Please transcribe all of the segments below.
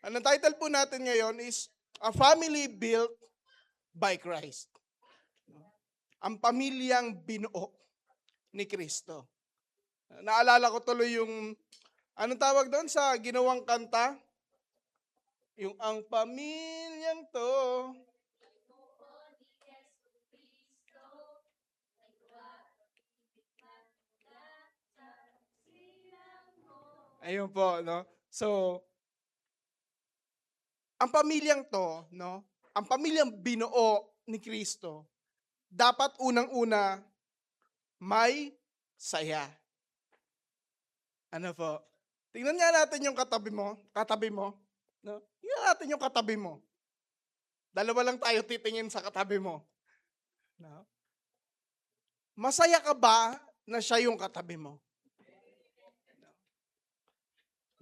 Ang title po natin ngayon is A Family Built by Christ. Ang pamilyang binuo ni Kristo. Naalala ko tuloy yung, anong tawag doon sa ginawang kanta? Yung ang pamilyang to. Ayun po, no? So, ang pamilyang to, no? Ang pamilyang binuo ni Kristo, dapat unang-una may saya. Ano po? Tingnan nga natin yung katabi mo, no? Tingnan natin yung katabi mo. Dalawa lang tayo titingin sa katabi mo, no? Masaya ka ba na siya yung katabi mo?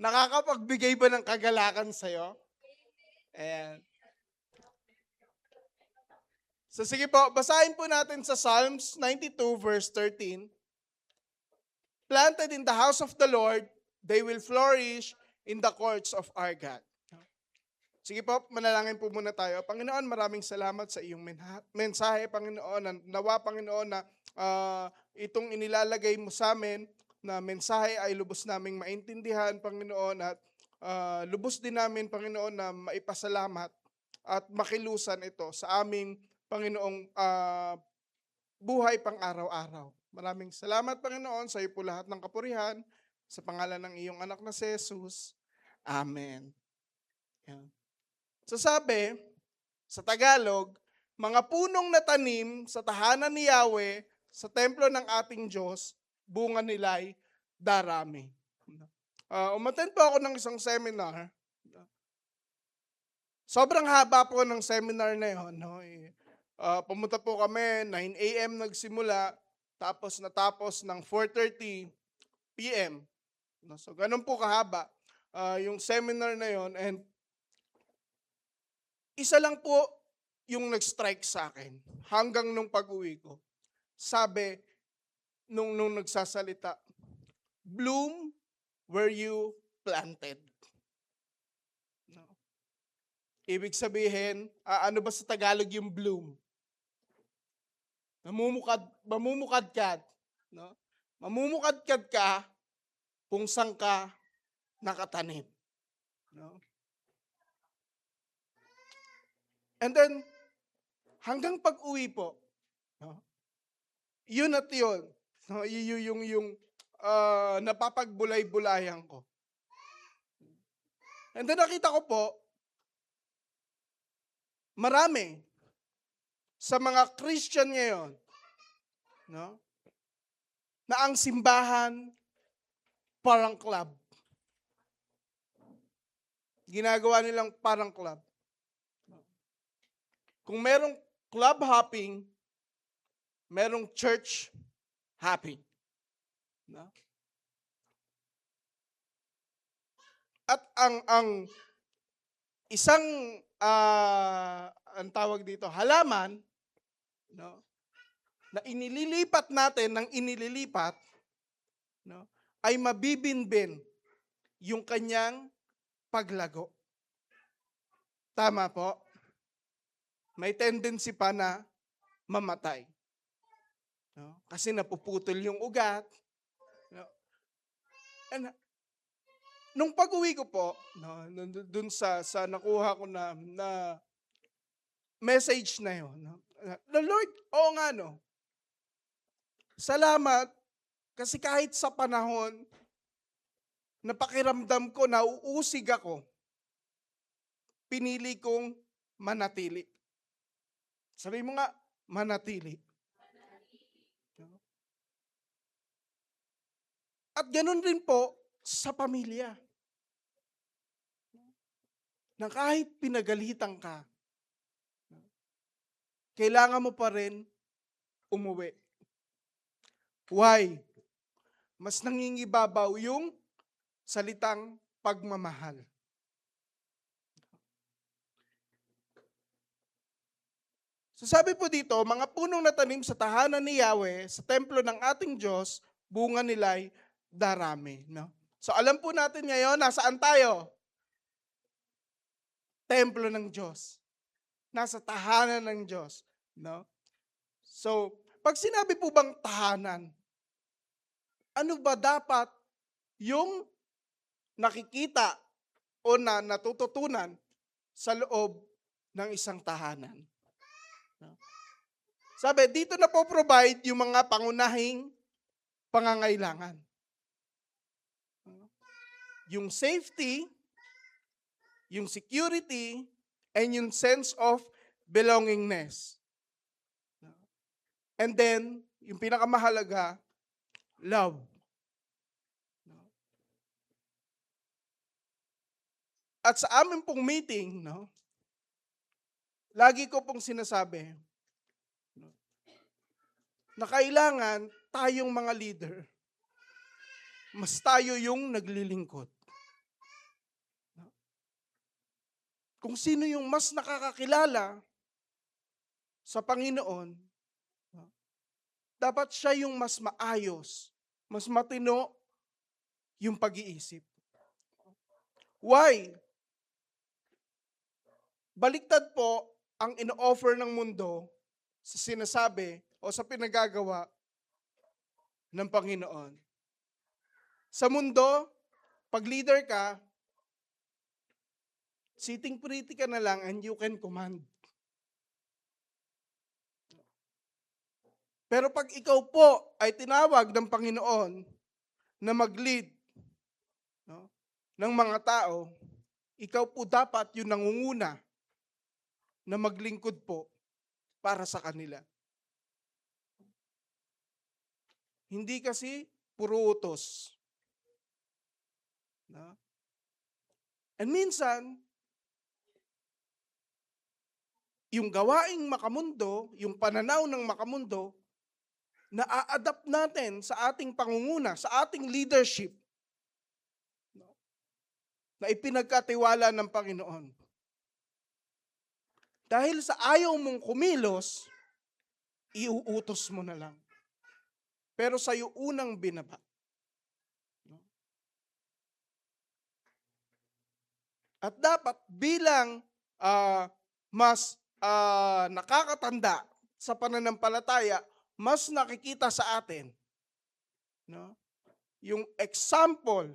Nakakapagbigay ba ng kagalakan sa'yo? Ayan. So sige po, basahin po natin sa Psalms 92 verse 13. Planted in the house of the Lord, they will flourish in the courts of our God. Sige po, manalangin po muna tayo. Panginoon, maraming salamat sa iyong mensahe, Panginoon. Nawa, Panginoon, na itong inilalagay mo sa amin na mensahe ay lubos naming maintindihan, Panginoon, at lubos din namin, Panginoon, na maipasalamat at makilusan ito sa aming, Panginoong, buhay pang araw-araw. Maraming salamat, Panginoon, sa iyo po lahat ng kapurihan, sa pangalan ng iyong anak na si Jesus. Amen. Yan. So sabi, sa Tagalog, mga punong natanim sa tahanan ni Yahweh, sa templo ng ating Diyos, bunga nila'y darami. Umattend po ako ng isang seminar. Sobrang haba po ng seminar na yun. No? Pumunta po kami, 9 a.m. nagsimula, tapos natapos ng 4:30 p.m. No? So ganun po kahaba yung seminar na yon, and isa lang po yung nag-strike sa akin hanggang nung pag-uwi ko. Sabi nung nagsasalita, bloom where you planted. No? Ibig sabihin, ano ba sa Tagalog yung bloom? Mamumukadkad. No? Mamumukadkad ka kung saan ka nakatanim. No? And then, hanggang pag-uwi po, no? Yun at yun. No? Yung napapagbulay-bulayan ko. And then nakita ko po, marami sa mga Christian ngayon, no? Na ang simbahan parang club. Ginagawa nilang parang club. Kung merong club hopping, merong church hopping. No? At ang isang ang tawag dito, halaman, no, na inililipat natin ng inililipat, no, ay mabibinbin yung kanyang paglago. Tama po? May tendency pa na mamatay. No? Kasi napuputol yung ugat. No? And, nung pag-uwi ko po, no, dun sa nakuha ko na message na yun, no? The Lord, oo nga no, salamat kasi kahit sa panahon na pakiramdam ko na uusig ako, pinili kong manatili. Sabi mo nga, manatili. At ganun rin po sa pamilya. Na kahit pinagalitan ka, kailangan mo pa rin umuwi. Why? Mas nangingibabaw yung salitang pagmamahal. So sabi po dito, mga punong natanim sa tahanan ni Yahweh, sa templo ng ating Diyos, bunga nila'y darami. No? So alam po natin ngayon, nasaan tayo? templo ng Diyos. Nasa tahanan ng Diyos. No? So, pag sinabi po bang tahanan, ano ba dapat yung nakikita o natututunan sa loob ng isang tahanan? No? Sabi, dito na po provide yung mga pangunahing pangangailangan. Yung safety, yung security, and yung sense of belongingness. And then, yung pinakamahalaga, love. At sa amin pong meeting, no, lagi ko pong sinasabi na kailangan tayong mga leader, mas tayo yung naglilingkod. Kung sino yung mas nakakakilala sa Panginoon, dapat siya yung mas maayos, mas matino yung pag-iisip. Why? Baliktad po ang ino-offer ng mundo sa sinasabi o sa pinagagawa ng Panginoon. Sa mundo, pag leader ka, sitting pretty ka na lang and you can command. Pero pag ikaw po ay tinawag ng Panginoon na mag-lead, no, ng mga tao, ikaw po dapat yung nangunguna na maglingkod po para sa kanila. Hindi kasi puro utos. No? And minsan, yung gawaing makamundo, yung pananaw ng makamundo, na-adapt natin sa ating pangunguna, sa ating leadership, no, na ipinagkatiwala ng Panginoon. Dahil sa ayaw mong kumilos, iuutos mo na lang. Pero sa'yo unang binaba. No? At dapat bilang mas nakakatanda sa pananampalataya, mas nakikita sa atin, no, yung example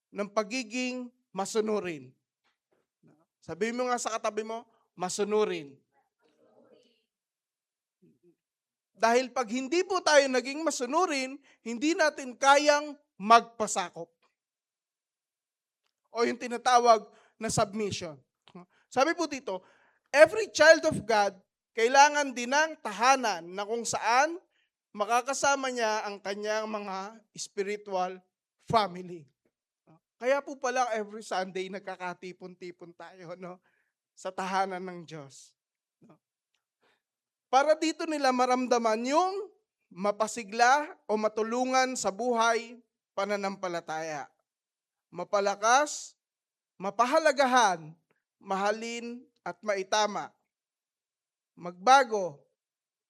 ng pagiging masunurin. Sabihin mo nga sa katabi mo, masunurin. Dahil pag hindi po tayo naging masunurin, hindi natin kayang magpasakop. O yung tinatawag na submission. Sabi po dito, every child of God kailangan din ng tahanan na kung saan makakasama niya ang kanyang mga spiritual family. Kaya po pala every Sunday nagkakatipon-tipon tayo, no, sa tahanan ng Diyos. No? Para dito nila maramdaman yung mapasigla o matulungan sa buhay pananampalataya. Mapalakas, mapahalagahan, mahalin at maitama. Magbago,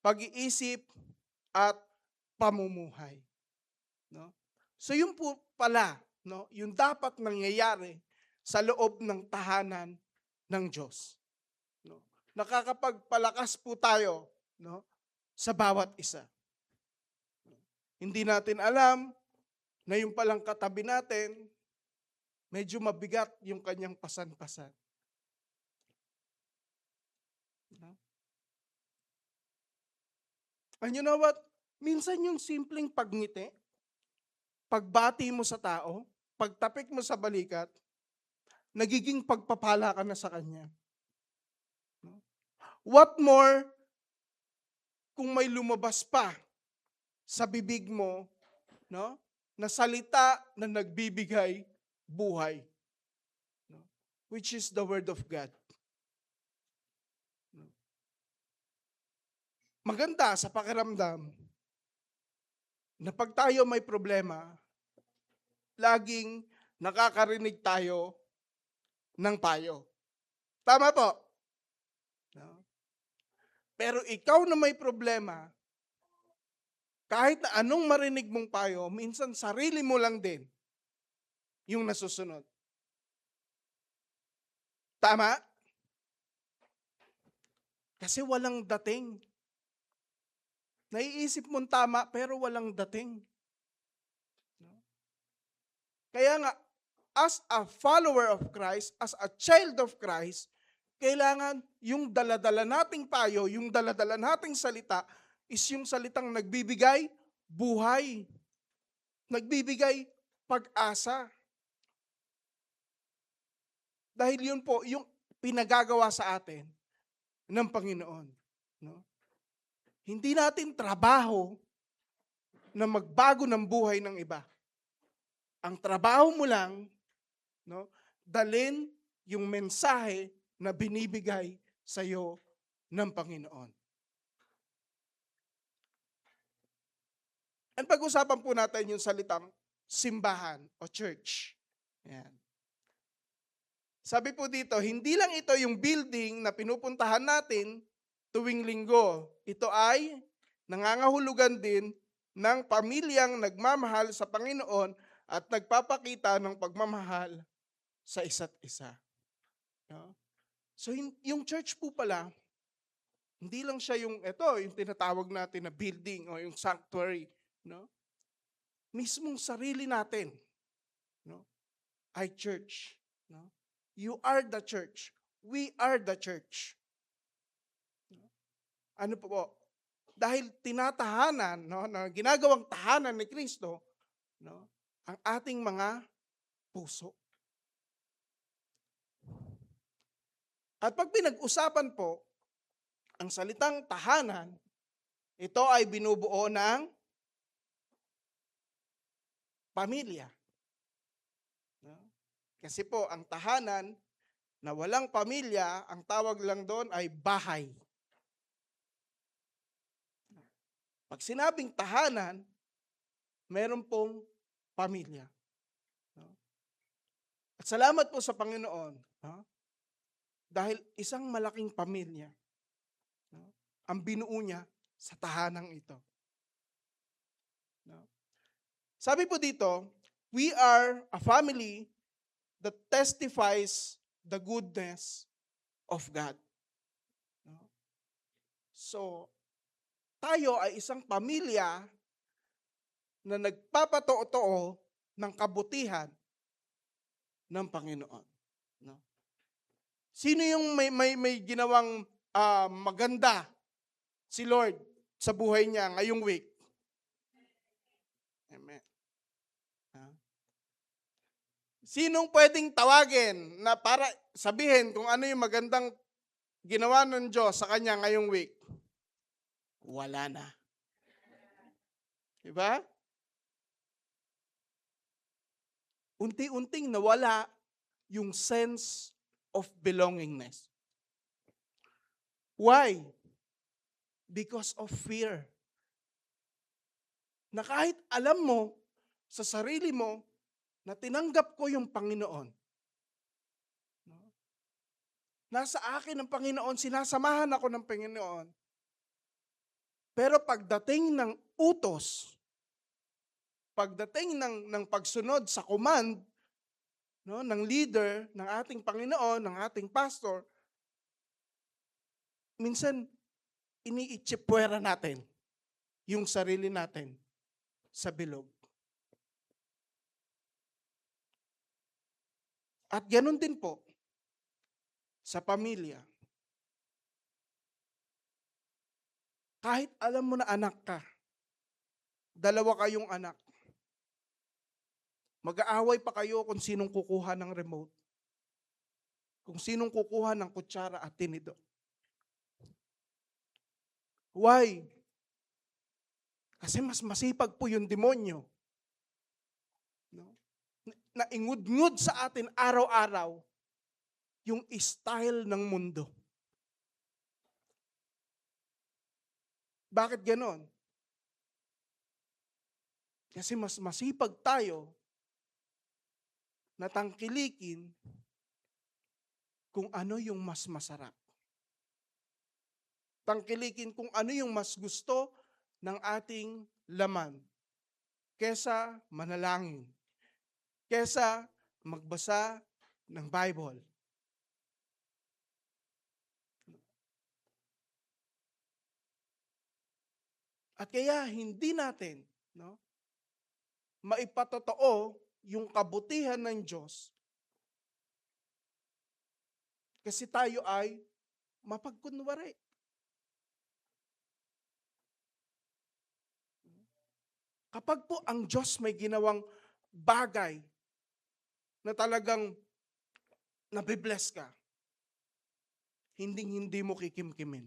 pag-iisip, at pamumuhay. No? So yung po pala, no, yung dapat nangyayari sa loob ng tahanan ng Diyos. No? Nakakapagpalakas po tayo, no, sa bawat isa. Hindi natin alam na yung palang katabi natin, medyo mabigat yung kanyang pasan-pasan. No? And you know what? Minsan yung simpleng pagngiti, pagbati mo sa tao, pagtapik mo sa balikat, nagiging pagpapala ka na sa kanya. What more kung may lumabas pa sa bibig mo, no, na salita na nagbibigay buhay, no, which is the Word of God. Maganda sa pakiramdam na pag tayo may problema, laging nakakarinig tayo ng payo. Tama po? No? Pero ikaw na may problema, kahit na anong marinig mong payo, minsan sarili mo lang din yung nasusunod. Tama? Kasi walang dating. Naiisip mong tama pero walang dating. Kaya nga, as a follower of Christ, as a child of Christ, kailangan yung daladala nating payo, yung daladala nating salita, is yung salitang nagbibigay buhay. Nagbibigay pag-asa. Dahil yun po, yung pinagagawa sa atin ng Panginoon. No? Hindi natin trabaho na magbago ng buhay ng iba. Ang trabaho mo lang, no, dalin yung mensahe na binibigay sa iyo ng Panginoon. And pag-usapan po natin yung salitang simbahan o church. Yan. Sabi po dito, hindi lang ito yung building na pinupuntahan natin tuwing linggo. Ito ay nangangahulugan din ng pamilyang nagmamahal sa Panginoon at nagpapakita ng pagmamahal sa isa't isa. No? So yung church po pala, hindi lang siya yung tinatawag natin na building o yung sanctuary, no? Mismong sarili natin, no? Ay church, no? You are the church. We are the church. Ano po? Dahil tinatahanan, no, na ginagawang tahanan ni Kristo, no, ang ating mga puso. At pag pinag-usapan po ang salitang tahanan, ito ay binubuo ng pamilya. No? Kasi po, ang tahanan na walang pamilya, ang tawag lang doon ay bahay. Pag sinabing tahanan, meron pong pamilya. No? At salamat po sa Panginoon, no? Dahil isang malaking pamilya, no, ang binuo niya sa tahanang ito. No? Sabi po dito, we are a family that testifies the goodness of God. No? So, tayo ay isang pamilya na nagpapatotoo ng kabutihan ng Panginoon. No? Sino yung may ginawang maganda si Lord sa buhay niya ngayong week? Amen. Sinong pwedeng tawagin na para sabihin kung ano yung magandang ginawa ng Diyos sa kanya ngayong week? Wala na. Diba? Unti-unting nawala yung sense of belongingness. Why? Because of fear. Na kahit alam mo sa sarili mo na tinanggap ko yung Panginoon. Nasa akin ang Panginoon, sinasamahan ako ng Panginoon. Pero pagdating ng utos, pagdating ng pagsunod sa command, no, ng leader, ng ating Panginoon, ng ating pastor, minsan iniitsipwera natin yung sarili natin sa bilog. At ganun din po sa pamilya. Kahit alam mo na anak ka, dalawa kayong anak, mag-aaway pa kayo kung sinong kukuha ng remote, kung sinong kukuha ng kutsara at tinidor. Why? Kasi mas masipag po yung demonyo. No? Na ingud-ngud sa atin araw-araw yung style ng mundo. Bakit ganon? Kasi mas masipag tayo na tangkilikin kung ano yung mas masarap. Tangkilikin kung ano yung mas gusto ng ating laman kesa manalangin, kesa magbasa ng Bible. At kaya hindi natin, no, maipatotoo yung kabutihan ng Diyos kasi tayo ay mapagkunwari. Kapag po ang Diyos may ginawang bagay na talagang nabibless ka, hindi mo kikimkimin.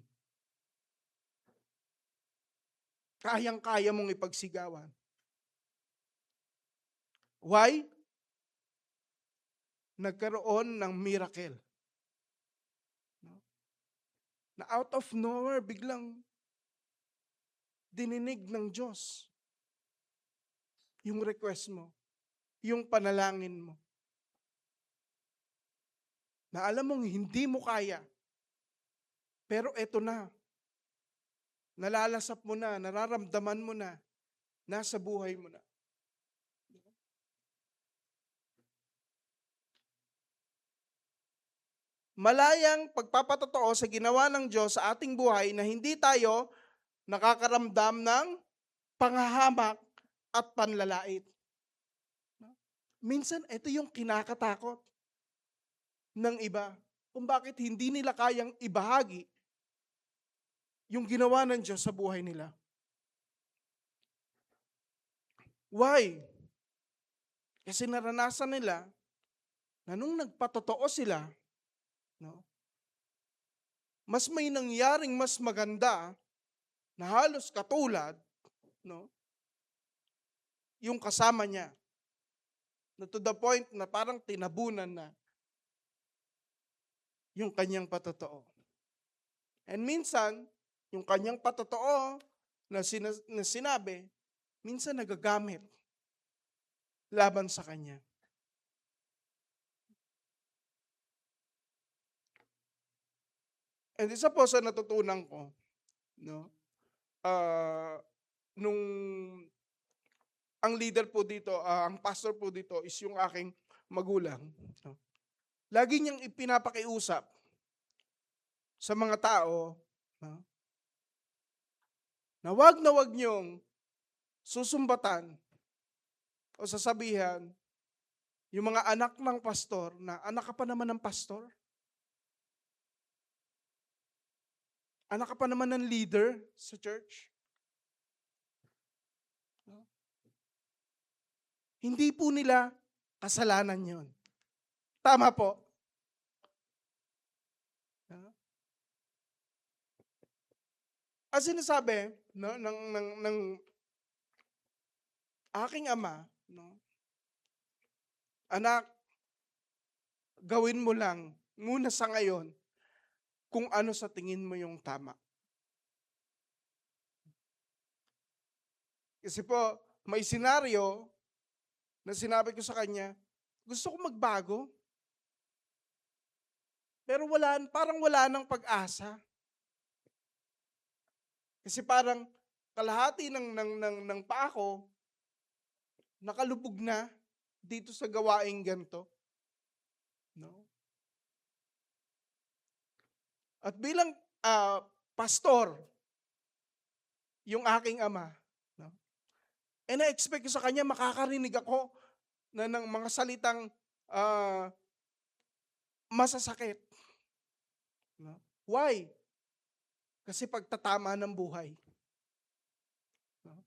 Kayang-kaya mong ipagsigawan. Why? Nagkaroon ng miracle. No? Na out of nowhere, biglang dininig ng Diyos yung request mo, yung panalangin mo. Na alam mong hindi mo kaya, pero eto na, nalalasap mo na, nararamdaman mo na, nasa buhay mo na. Malayang pagpapatotoo sa ginawa ng Diyos sa ating buhay na hindi tayo nakakaramdam ng panghahamak at panlalait. Minsan, ito yung kinakatakot ng iba kung bakit hindi nila kayang ibahagi yung ginawa ng Diyos sa buhay nila. Why? Kasi naranasan nila na nung nagpatotoo sila, no, mas may nangyaring mas maganda na halos katulad, no, yung kasama niya. Na to the point na parang tinabunan na yung kanyang patotoo. And minsan, yung kanyang patotoo na sinabi, minsan nagagamit laban sa kanya. And isa po sa natutunan ko, no, nung ang leader po dito, ang pastor po dito is yung aking magulang. No? Lagi niyang ipinapakiusap sa mga tao, no, na wag niyong susumbatan o sasabihan yung mga anak ng pastor na anak ka pa naman ng pastor. Anak ka pa naman ng leader sa church. No? Hindi po nila kasalanan yon. Tama po. No? Ang sinasabi, no, ng aking ama, no, anak, gawin mo lang muna sa ngayon kung ano sa tingin mo yung tama. Kasi po, may senaryo na sinabi ko sa kanya, gusto ko magbago. Pero parang wala nang pag-asa. Kasi parang kalahati ng paa ko, nakalubog na dito sa gawaing ganito. No? At bilang pastor, yung aking ama, no? Na-expect ko sa kanya, makakarinig ako ng mga salitang masasakit. No? Why? Kasi pagtatama ng buhay. No?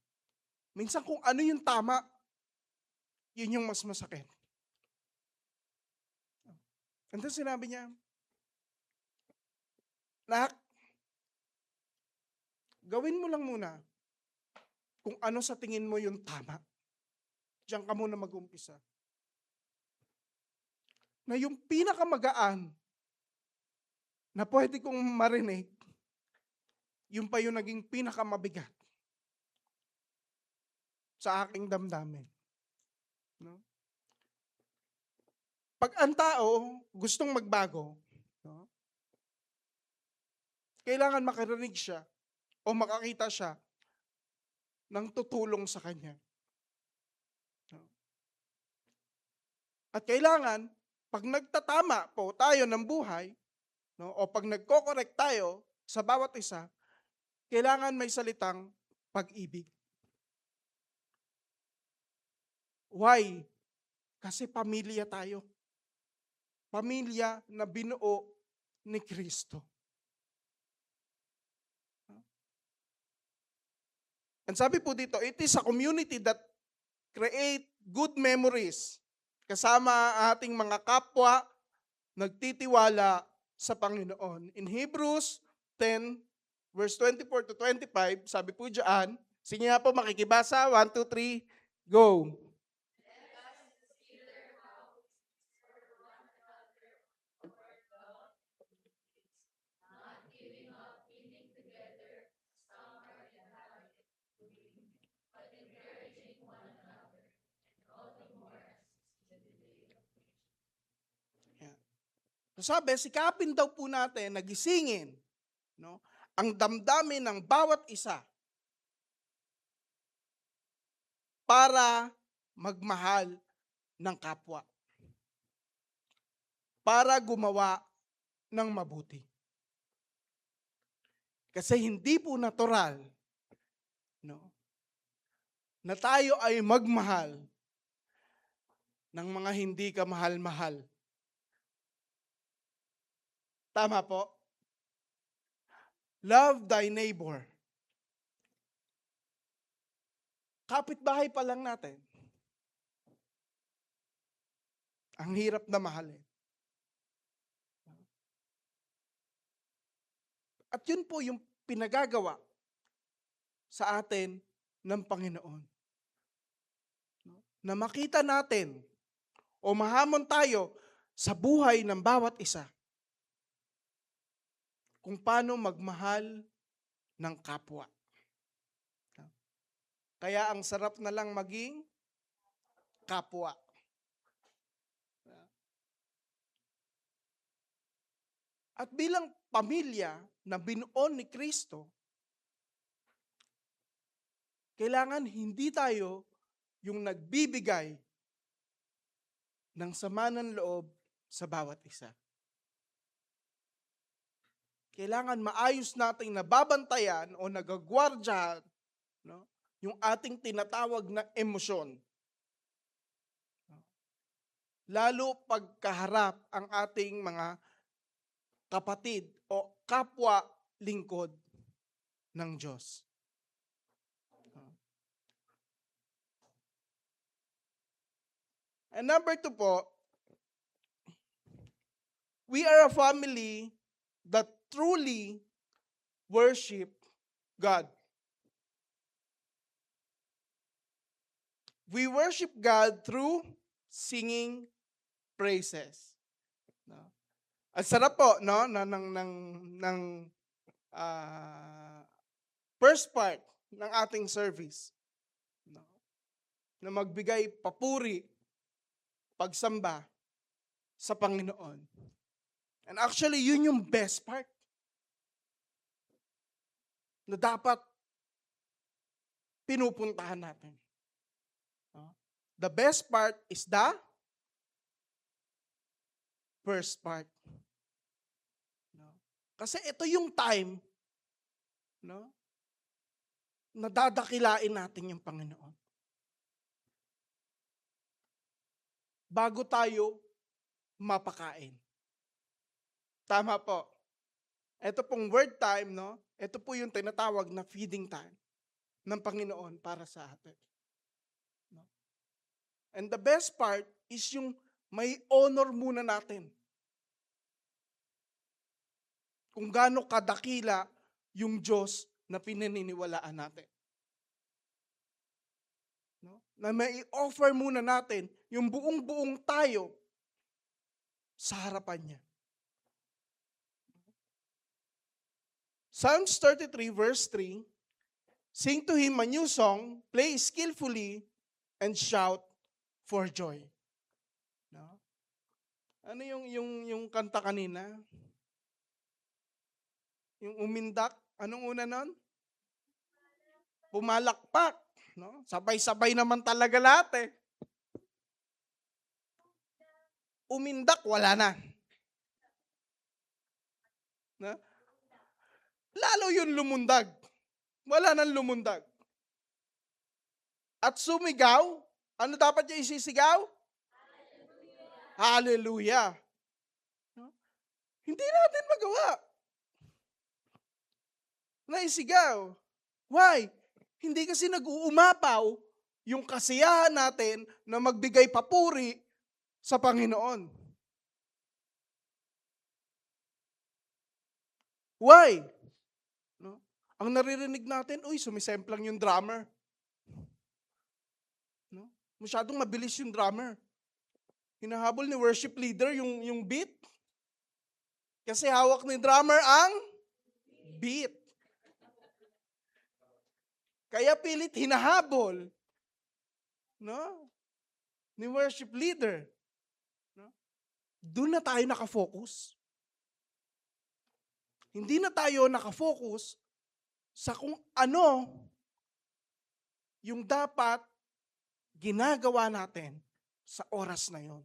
Minsan kung ano yung tama, yun yung mas masakit. And then sinabi niya, Nak, gawin mo lang muna kung ano sa tingin mo yung tama. Diyan ka muna mag-umpisa. Na yung pinakamagaan na pwede kong marinig, yung pa yung naging pinakamabigat sa aking damdamin. No? Pag ang tao gustong magbago, no, kailangan makarinig siya o makakita siya ng tutulong sa kanya. No? At kailangan, pag nagtatama po tayo ng buhay, no, o pag nagko-correct tayo sa bawat isa, kailangan may salitang pag-ibig. Why? Kasi pamilya tayo. Pamilya na binuo ni Kristo. And sabi po dito, it is a community that create good memories kasama ang ating mga kapwa nagtitiwala sa Panginoon. In Hebrews 10, verse 24 to 25, sabi po dyan, sige nga po makikibasa, 1, 2, 3, go. Yan. So sabi, sikapin daw po natin, nagisingin, no, ang damdamin ng bawat isa para magmahal ng kapwa. Para gumawa ng mabuti. Kasi hindi po natural, no, na tayo ay magmahal ng mga hindi ka mahal-mahal. Tama po? Love thy neighbor. Kapitbahay pa lang natin. Ang hirap na mahalin. At yun po yung pinagagawa sa atin ng Panginoon. Na makita natin o mahamon tayo sa buhay ng bawat isa kung paano magmahal ng kapwa. Kaya ang sarap na lang maging kapwa. At bilang pamilya na binuo ni Kristo, kailangan hindi tayo yung nagbibigay ng sama ng loob sa bawat isa. Kailangan maayos nating nababantayan o nagagwardyahan, no, yung ating tinatawag na emosyon. Lalo pagkaharap ang ating mga kapatid o kapwa lingkod ng Diyos. And number 2 po, we are a family that truly worship God. We worship God through singing praises. No? Ang sarap po, no, ng first part ng ating service, no, na magbigay papuri, pagsamba sa Panginoon. And actually, yun yung best part na dapat pinupuntahan natin. The best part is the first part. Kasi ito yung time, no, na dadakilain natin yung Panginoon. Bago tayo mapakain. Tama po. Ito pong word time, no? Ito po yung tinatawag na feeding time ng Panginoon para sa atin. No? And the best part is yung may honor muna natin. Kung gaano kadakila yung Diyos na pinaniniwalaan natin. No? Na may offer muna natin yung buong-buong tayo sa harapan niya. Psalms 33 verse 3, sing to Him a new song, play skillfully, and shout for joy. No? Ano yung kanta kanina? Yung umindak, anong una nun? Pumalakpak. No? Sabay-sabay naman talaga lahat eh. Umindak, wala na. No? Lalo yun lumundag. Wala nang lumundag. at sumigaw. Ano dapat niya isisigaw? Hallelujah. No? Hindi natin magawa na isigaw. Why? Hindi kasi nag-uumapaw yung kasiyahan natin na magbigay papuri sa Panginoon. Why? No? Ang naririnig natin, uy, sumisemplang yung drummer. No? Masyadong mabilis yung drummer. Hinahabol ni worship leader yung beat. Kasi hawak ni drummer ang beat. Kaya pilit hinahabol, no? Ni worship leader. No? Doon na tayo nakafocus. Hindi na tayo nakafocus sa kung ano yung dapat ginagawa natin sa oras na yon.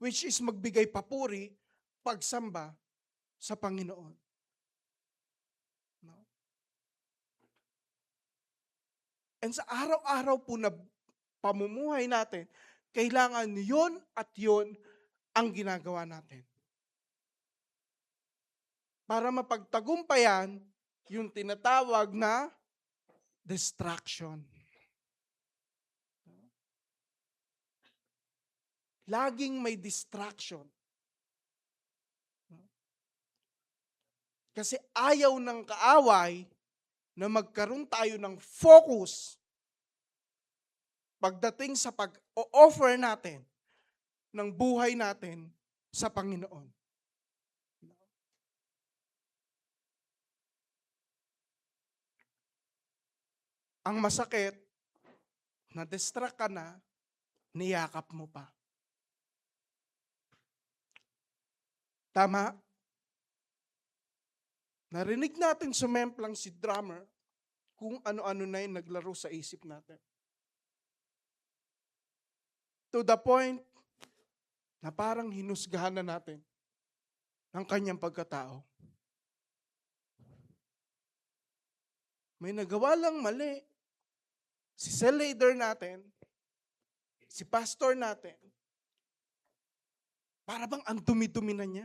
Which is magbigay papuri, pagsamba sa Panginoon. No? And sa araw-araw po na pamumuhay natin, kailangan yon at yon ang ginagawa natin. Para mapagtagumpayan yung tinatawag na distraction. Laging may distraction. Kasi ayaw ng kaaway na magkaroon tayo ng focus pagdating sa pag-o-offer natin ng buhay natin sa Panginoon. Ang masakit, na-distract ka na, niyakap mo pa. Tama? Narinig natin sumemplang si drummer kung ano-ano na yung naglaro sa isip natin. To the point na parang hinusgahan na natin ang kanyang pagkatao. May nagawa lang mali. Si cell leader natin, si pastor natin, para bang ang dumi-dumi na niya?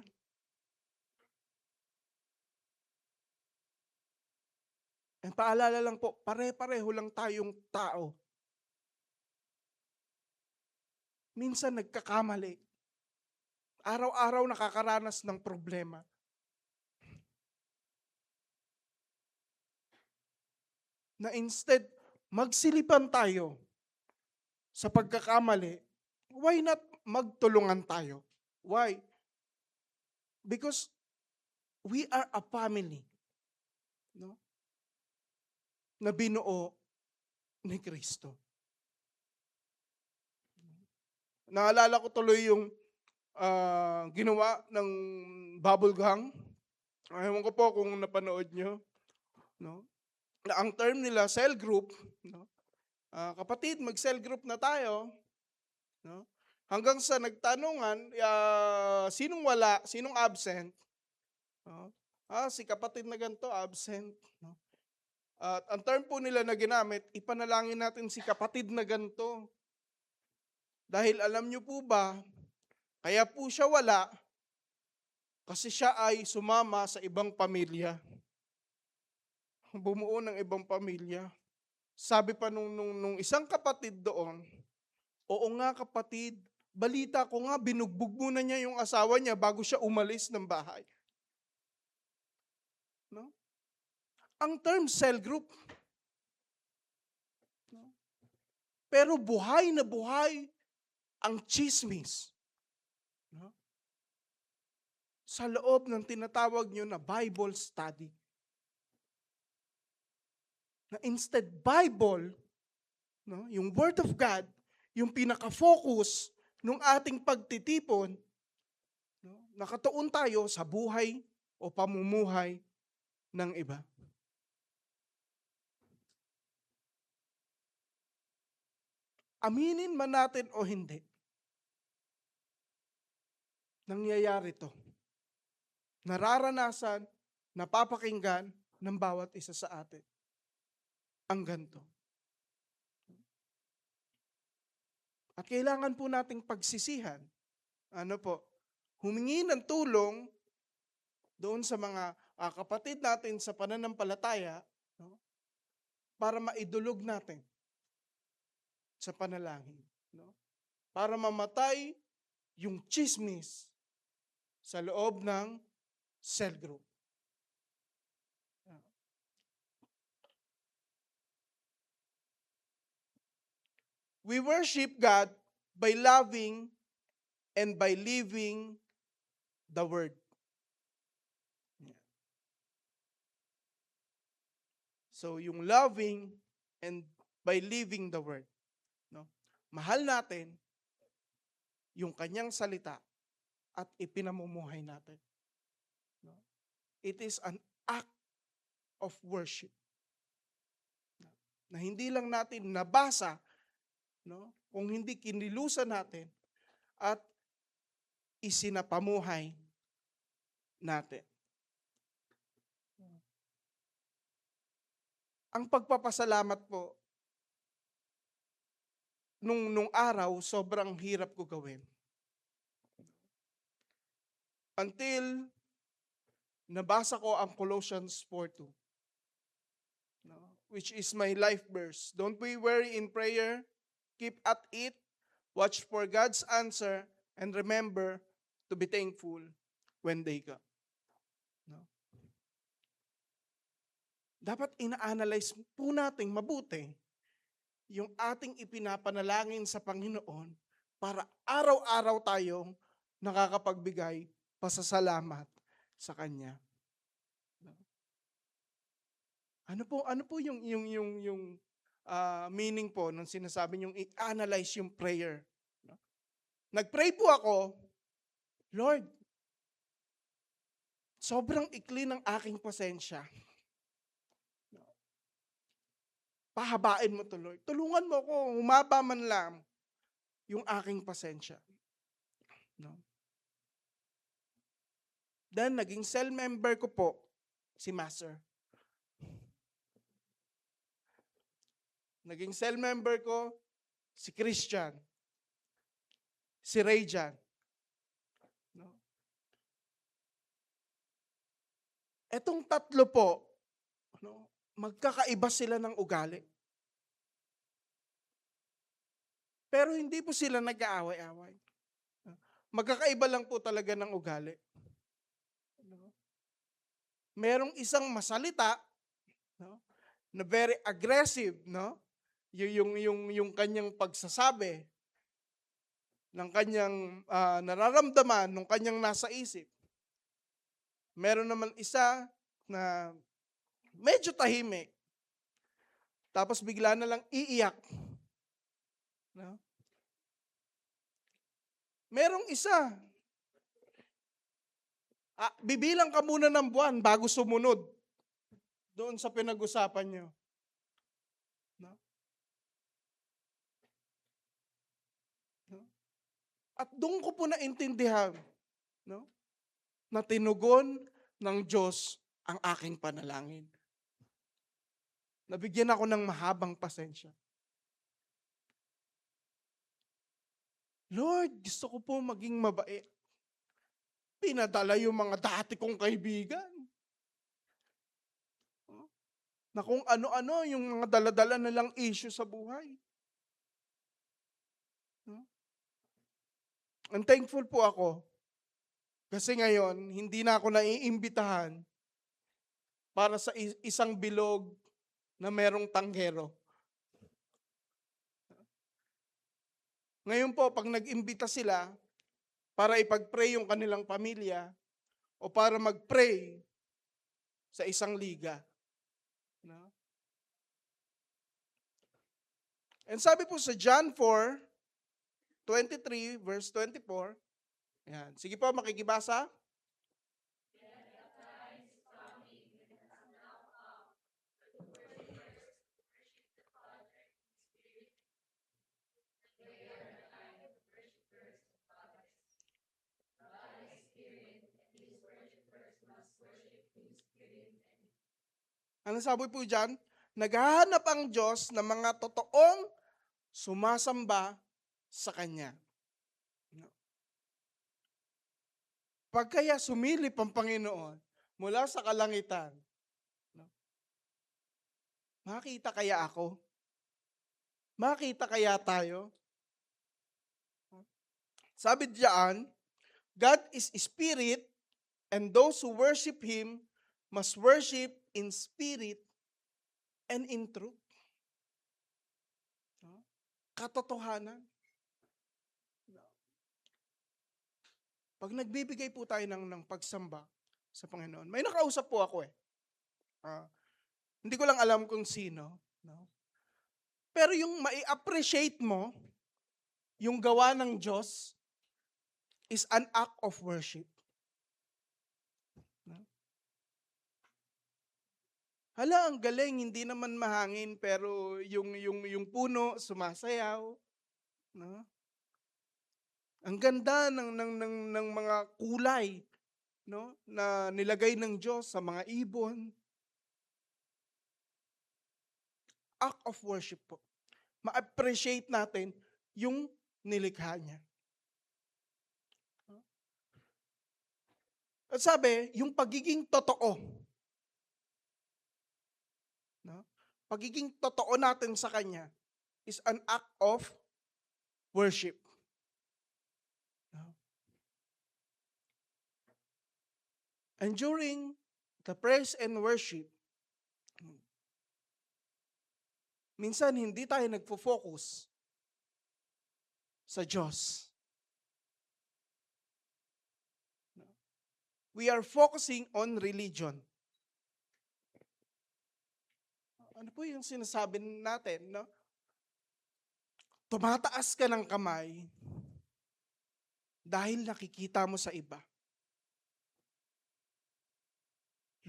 And paalala lang po, pare-pareho lang tayong tao. Minsan nagkakamali. Araw-araw nakakaranas ng problema. Na instead, magsilipan tayo sa pagkakamali, why not magtulungan tayo? Why? Because we are a family. No? Na binuo ni Kristo. Naalala ko tuloy yung ginawa ng bubble gang. Ewan ko po kung napanood nyo. No? Na ang term nila, cell group. No? Kapatid, mag-cell group na tayo. No? Hanggang sa nagtanungan, sinong wala, sinong absent. No? Si kapatid na ganito, absent. No? At ang term po nila na ginamit, ipanalangin natin si kapatid na ganito. Dahil alam nyo po ba, kaya po siya wala, kasi siya ay sumama sa ibang pamilya. Bumuo ng ibang pamilya. Sabi pa nung isang kapatid doon, oo nga kapatid, balita ko nga, binugbog muna niya yung asawa niya bago siya umalis ng bahay. No? Ang term cell group. No? Pero buhay na buhay ang chismis. No? Sa loob ng tinatawag nyo na Bible study. Na instead Bible, no, yung Word of God, yung pinaka-focus ng ating pagtitipon, no, nakatuon tayo sa buhay o pamumuhay ng iba. Aminin man natin o hindi, nangyayari to. Nararanasan, napapakinggan ng bawat isa sa atin. Ang ganito. At kailangan po nating pagsisihan. Ano po? Humingi ng tulong doon sa mga kapatid natin sa pananampalataya, no? Para maidulog natin sa panalangin. No? Para mamatay yung chismis sa loob ng cell group. We worship God by loving and by living the Word. So yung loving and by living the Word. No? Mahal natin yung kanyang salita at ipinamumuhay natin. No? It is an act of worship. Na hindi lang natin nabasa, no? Kung hindi kinilusan natin at isinapamuhay natin. Ang pagpapasalamat po, nung araw, sobrang hirap ko gawin. Until nabasa ko ang Colossians 4:2, no? Which is my life verse. Don't be weary in prayer, keep at it, watch for God's answer, and remember to be thankful when they come. No? Dapat ina-analyze po natin mabuti yung ating ipinapanalangin sa Panginoon para araw-araw tayong nakakapagbigay pasasalamat sa Kanya. Ano po yung meaning po nung sinasabi niyong i-analyze yung prayer? Nag-pray po ako, Lord, sobrang ikli ng aking pasensya. Pahabain mo to, Lord. Tulungan mo ako, humaba man lang yung aking pasensya. No? Then, naging cell member ko po, si Master. Naging cell member ko, si Christian. Si Rayjan. No? Etong tatlo po, no, magkakaiba sila ng ugali. Pero hindi po sila nag-aaway-away. Magkakaiba lang po talaga ng ugali. Merong isang masalita, no, na very aggressive, no? Yung kanyang pagsasabi ng kanyang nararamdaman, ng kanyang nasa isip. Meron naman isa na medyo tahimik. Tapos bigla na lang iiyak. No? Merong isa, bibilang ka muna ng buwan bago sumunod doon sa pinag-usapan nyo. No? No? At doon ko po naintindihan, no, na tinugon ng Diyos ang aking panalangin. Nabigyan ako ng mahabang pasensya. Lord, gusto ko po maging mabait. Pinadala yung mga dati kong kaibigan. Na kung ano-ano yung mga daladala na lang issue sa buhay. And thankful po ako. Kasi ngayon, hindi na ako naiimbitahan para sa isang bilog na merong tanghero. Ngayon po, pag nag-imbita sila para ipag-pray yung kanilang pamilya o para mag-pray sa isang liga. No? And sabi po sa John 4:23 verse 24, yan. Sige po, makikibasa. Ano sabi po dyan? Naghahanap ang Diyos ng mga totoong sumasamba sa Kanya. No? Pag kaya sumilip ang Panginoon mula sa kalangitan, no? Makita kaya ako? Makita kaya tayo? Sabi diyan, God is spirit, and those who worship Him must worship in spirit and in truth. No? Katotohanan. No? Pag nagbibigay po tayo ng pagsamba sa Panginoon, may nakausap po ako eh. Hindi ko lang alam kung sino. No? Pero yung mai-appreciate mo, yung gawa ng Diyos, is an act of worship. No? Hala, ang galing, hindi naman mahangin, pero yung puno sumasayaw. No? Ang ganda ng mga kulay, no, na nilagay ng Diyos sa mga ibon. Act of worship po. Ma-appreciate natin yung nilikha niya. At sabi, yung pagiging totoo. No? Pagiging totoo natin sa Kanya is an act of worship. No? And during the praise and worship, minsan hindi tayo nagfo-focus sa Diyos. We are focusing on religion. Ano po yung sinasabi natin, no? Tumataas ka ng kamay dahil nakikita mo sa iba.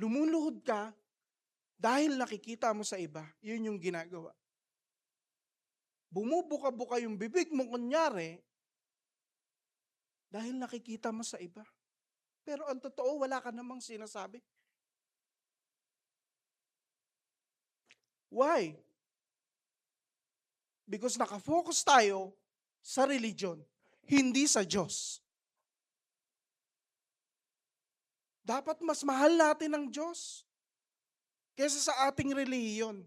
Lumuluhod ka dahil nakikita mo sa iba. Yun yung ginagawa. Bumubuka-buka yung bibig mo kunyari dahil nakikita mo sa iba. Pero ang totoo, wala ka namang sinasabi. Why? Because nakafocus tayo sa religion, hindi sa Diyos. Dapat mas mahal natin ang Diyos kaysa sa ating relihiyon.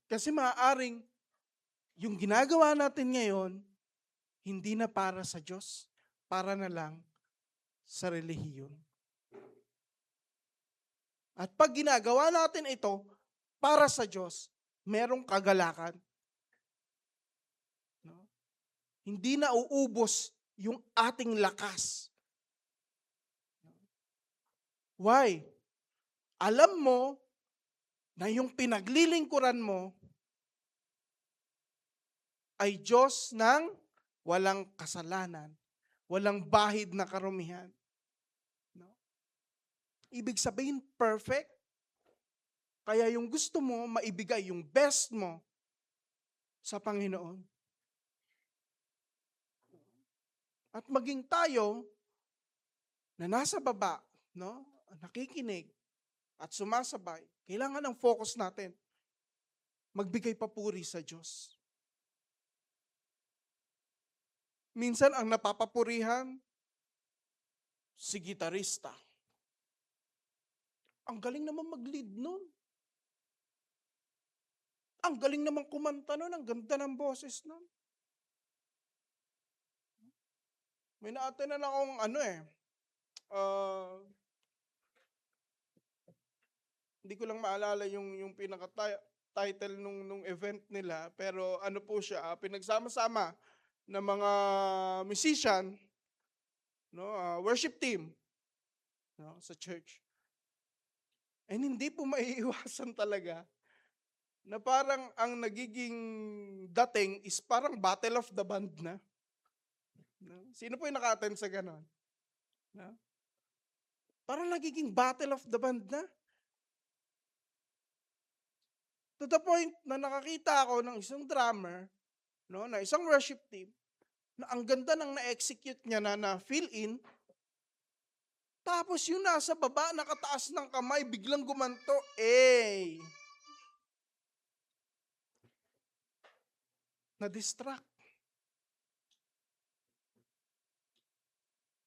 Kasi maaaring yung ginagawa natin ngayon, hindi na para sa Diyos, para na lang sa relihiyon. At pag ginagawa natin ito para sa Diyos, merong kagalakan. No? Hindi na uubos yung ating lakas. Why? Alam mo na yung pinaglilingkuran mo ay Diyos ng walang kasalanan, walang bahid na karumihan. No? Ibig sabihin, perfect. Kaya yung gusto mo, maibigay yung best mo sa Panginoon. At maging tayo na nasa baba, no, nakikinig at sumasabay, kailangan ang focus natin, magbigay papuri sa Diyos. Minsan ang napapapurihan, si gitarista. Ang galing naman mag-lead nun. Ang galing naman kumanta nun, ang ganda ng boses nun. May na-attenan akong hindi ko lang maalala yung pinaka-title nung event nila, pero ano po siya, pinagsama-sama ng mga musician, no, worship team, no, sa church. And hindi po maiiwasan talaga na parang ang nagiging dating is parang battle of the band na. No? Sino po yung naka-attend sa ganon? No? Parang nagiging battle of the band na. To the point na nakakita ako ng isang drummer, no, na isang worship team, na ang ganda ng na-execute niya na fill-in, tapos yung nasa baba, nakataas ng kamay, biglang gumanto, Na-distract.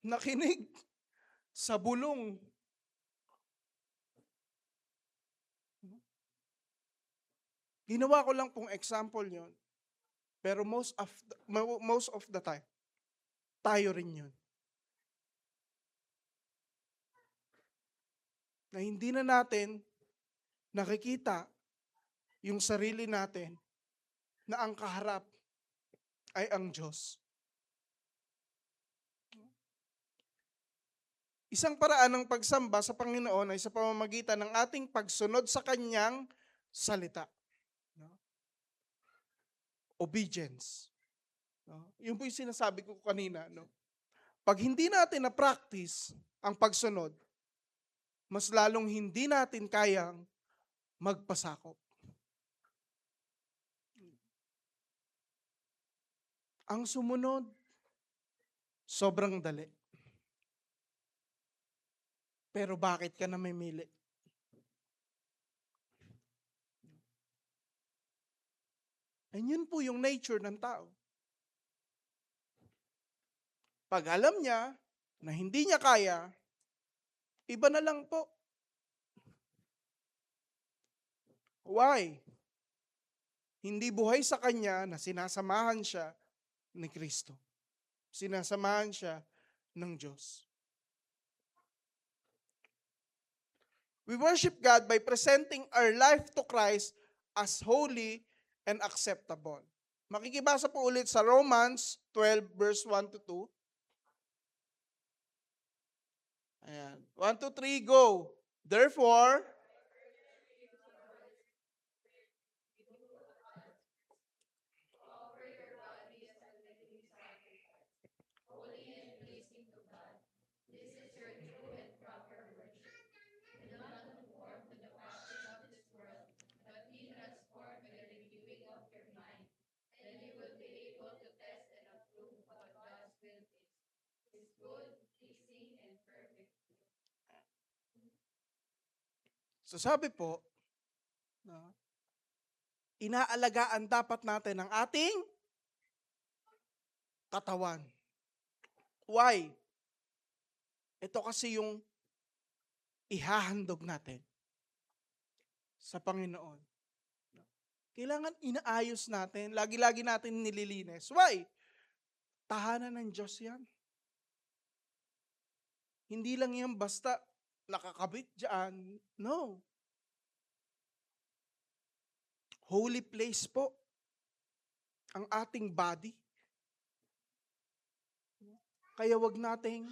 Nakinig sa bulong. Ginawa ko lang pong example yon. Pero most of the time, tayo rin yun. Na hindi na natin nakikita yung sarili natin na ang kaharap ay ang Diyos. Isang paraan ng pagsamba sa Panginoon ay sa pamamagitan ng ating pagsunod sa Kanyang salita. No? Obedience. No? Yun po yung sinasabi ko kanina. No? Pag hindi natin na-practice ang pagsunod, mas lalong hindi natin kayang magpasakop. Ang sumunod, sobrang dali. Pero bakit ka namimili? And yun po yung nature ng tao. Pag alam niya na hindi niya kaya, iba na lang po. Why? Hindi buhay sa kanya na sinasamahan siya ni Kristo. Sinasamahan siya ng Diyos. We worship God by presenting our life to Christ as holy and acceptable. Makikibasa po ulit sa Romans 12 verse 1 to 2. Ayan. 1, 2, 3, go. Therefore, so sabi po, no, inaalagaan dapat natin ang ating katawan. Why? Ito kasi yung ihahandog natin sa Panginoon. Kailangan inaayos natin, lagi-lagi natin nililinis. Why? Tahanan ng Diyos yan. Hindi lang yan basta nakakabit dyan. No. Holy place po ang ating body. Kaya wag nating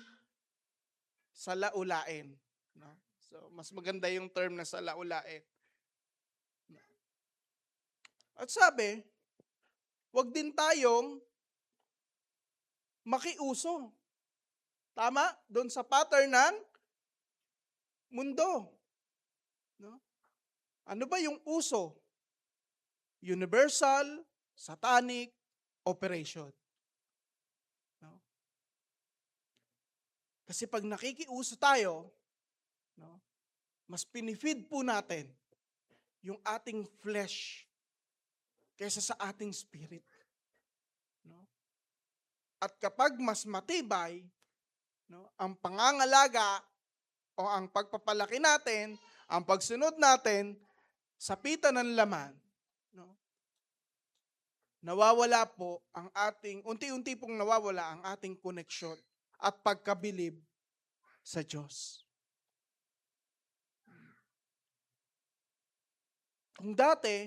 salaulain. No? So, mas maganda yung term na salaulain. At sabi, wag din tayong makiuso. Tama? Doon sa pattern ng mundo. No? Ano ba yung uso? Universal, satanic, operation. No? Kasi pag nakikiuso tayo, no, mas pinifeed po natin yung ating flesh kaysa sa ating spirit. No? At kapag mas matibay, no, ang pangangalaga o ang pagpapalaki natin, ang pagsunod natin sa pita ng laman, no, nawawala po ang ating, unti-unti pong nawawala ang ating koneksyon at pagkabilib sa Diyos. Kung dati,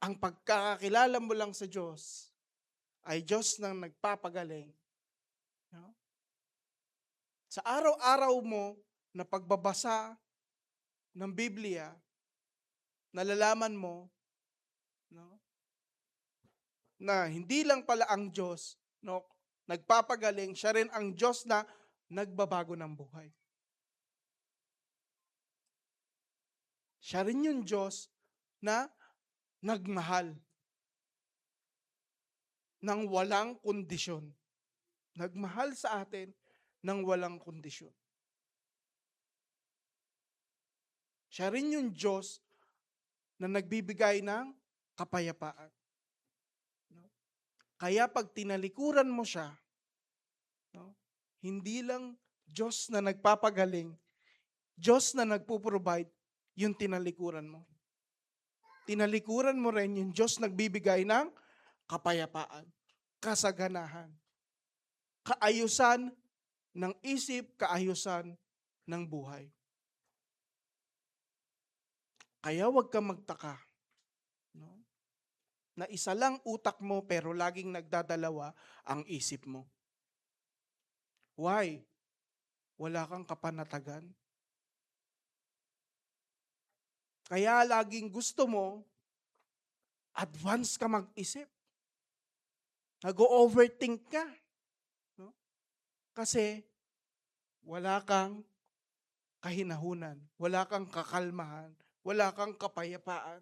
ang pagkakakilala mo lang sa Diyos ay Diyos nang nagpapagaling, no? Sa araw-araw mo na pagbabasa ng Biblia, nalalaman mo, no, na hindi lang pala ang Diyos, no, nagpapagaling, siya rin ang Diyos na nagbabago ng buhay. Siya rin yung Diyos na nagmahal ng walang kondisyon. Nagmahal sa atin ng walang kondisyon. Siya rin yung Diyos na nagbibigay ng kapayapaan. No? Kaya pag tinalikuran mo siya, no, hindi lang Diyos na nagpapagaling, Diyos na nagpo-provide, yung tinalikuran mo. Tinalikuran mo rin yung Diyos nagbibigay ng kapayapaan, kasaganahan, kaayusan ng isip, kaayusan ng buhay. Kaya huwag kang magtaka, no? Na isa lang utak mo pero laging nagdadalawa ang isip mo. Why? Wala kang kapanatagan. Kaya laging gusto mo, advance ka mag-isip. Nag-overthink ka. No? Kasi wala kang kahinahunan, wala kang kakalmahan, wala kang kapayapaan.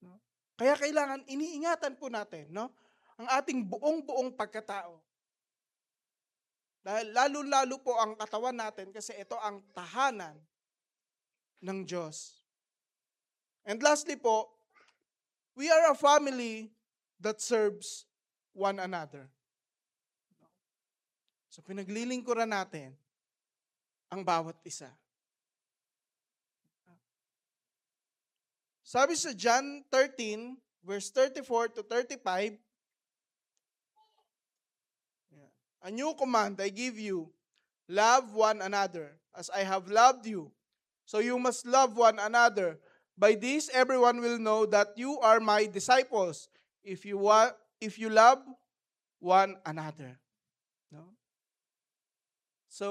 No? Kaya kailangan iniingatan po natin, no, ang ating buong pagkatao. Dahil lalo-lalo po ang katawan natin kasi ito ang tahanan ng Diyos. And lastly po, we are a family that serves one another. So pinaglilingkuran natin ang bawat isa. Sabi sa John 13, verse 34 to 35, a new command I give you, love one another as I have loved you. So you must love one another. By this, everyone will know that you are my disciples if you love one another. No? So,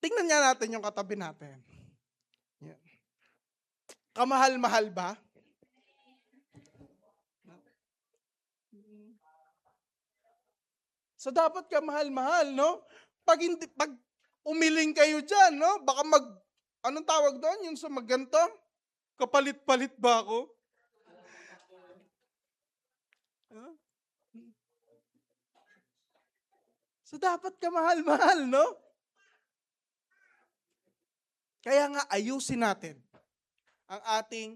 tingnan nga natin yung katabi natin. Yan. Kamahal-mahal ba? So dapat ka mahal-mahal, no? Pag umiling kayo diyan, no? Baka anong tawag doon? Yung sa magganto? Kapalit-palit ba ako? Huh? So dapat ka mahal-mahal, no? Kaya nga ayusin natin ang ating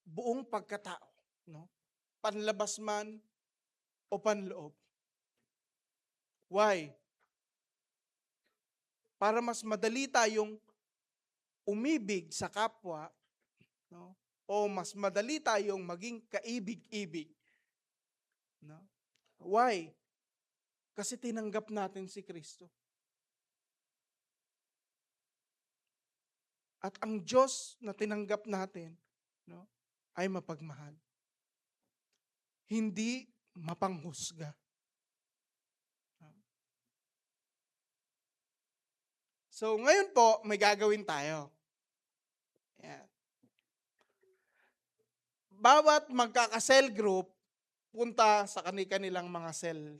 buong pagkatao, no? Panlabas man o panloob. Why? Para mas madali tayong umibig sa kapwa, no? O mas madali tayong maging kaibig-ibig. No? Why? Kasi tinanggap natin si Kristo. At ang Diyos na tinanggap natin, no, ay mapagmahal. Hindi mapanghusga. So ngayon po, may gagawin tayo. Yan. Bawat magkaka-cell group, punta sa kanilang mga cell.